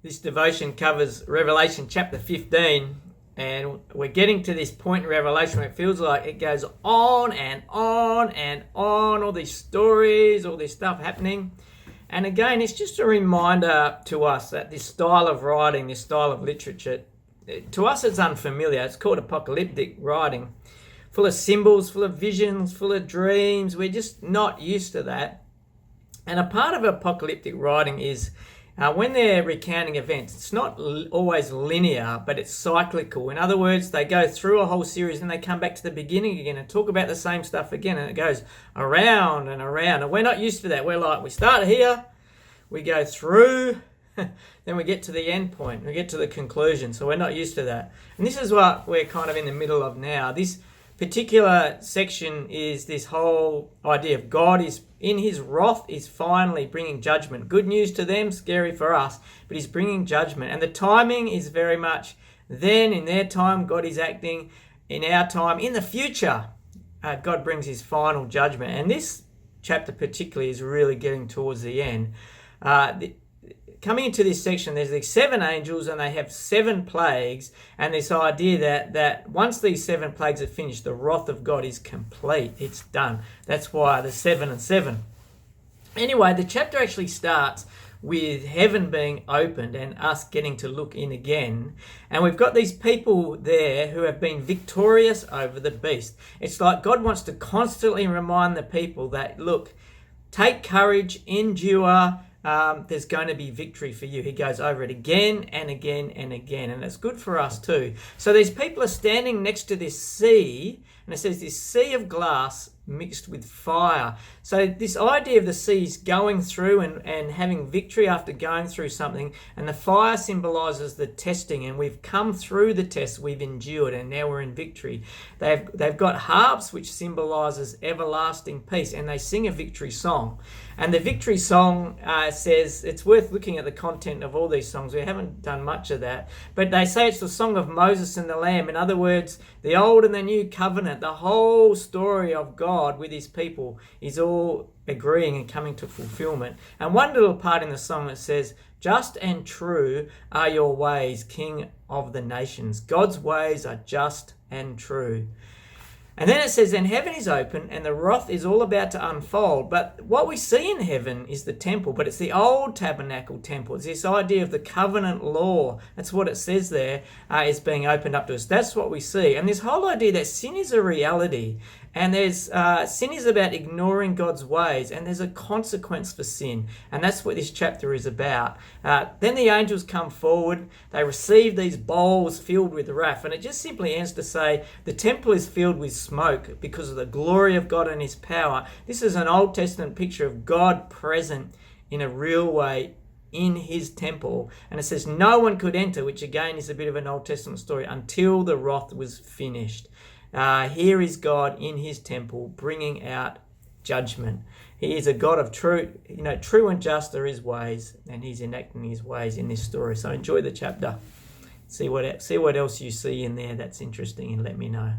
This devotion covers Revelation chapter 15, and we're getting to this point in Revelation where it feels like it goes on and on and on, all these stories, all this stuff happening. And again, it's just a reminder to us that this style of writing, this style of literature, to us it's unfamiliar. It's called apocalyptic writing, full of symbols, full of visions, full of dreams. We're just not used to that. And a part of apocalyptic writing is when they're recounting events, it's not always linear, but it's cyclical. In other words, they go through a whole series and they come back to the beginning again and talk about the same stuff again, and it goes around and around. And we're not used to that. We're like, we start here, we go through, then we get to the end point, we get to the conclusion. So we're not used to that. And this is what we're kind of in the middle of now. This particular section is this whole idea of God is in his wrath is finally bringing judgment. Good news to them, scary for us, but he's bringing judgment. And the timing is very much then, in their time, God is acting. In our time, in the future, God brings his final judgment. And this chapter particularly is really getting towards the end. Coming into this section, there's these 7 angels and they have 7 plagues, and this idea that once these 7 plagues are finished, the wrath of God is complete. It's done. That's why the 7 and 7. Anyway, the chapter actually starts with heaven being opened and us getting to look in again. And we've got these people there who have been victorious over the beast. It's like God wants to constantly remind the people that, look, take courage, endure, there's going to be victory for you. He goes over it again and again and again, and it's good for us too. So these people are standing next to this sea, and it says this sea of glass mixed with fire. So this idea of the seas going through and having victory after going through something, and the fire symbolizes the testing, and we've come through the test, we've endured, and now we're in victory. They've got harps, which symbolizes everlasting peace, and they sing a victory song. And the victory song says, it's worth looking at the content of all these songs. We haven't done much of that, but they say it's the song of Moses and the Lamb. In other words, the old and the new covenant, the whole story of God with his people is all agreeing and coming to fulfillment. And one little part in the song that says, just and true are your ways, King of the nations. God's ways are just and true. And then it says, then heaven is open and the wrath is all about to unfold. But what we see in heaven is the temple, but it's the old tabernacle temple. It's this idea of the covenant law. That's what it says there, is being opened up to us. That's what we see. And this whole idea that sin is a reality, and there's sin is about ignoring God's ways, and there's a consequence for sin. And that's what this chapter is about. Then the angels come forward. They receive these bowls filled with wrath. And it just simply ends to say the temple is filled with smoke because of the glory of God and his power. This is an Old Testament picture of God present in a real way in his temple. And it says no one could enter, which again is a bit of an Old Testament story, until the wrath was finished. Here is God in his temple bringing out judgment. He is a God of truth. True and just are his ways, and he's enacting his ways in this story. So enjoy the chapter. See what else you see in there that's interesting, and let me know.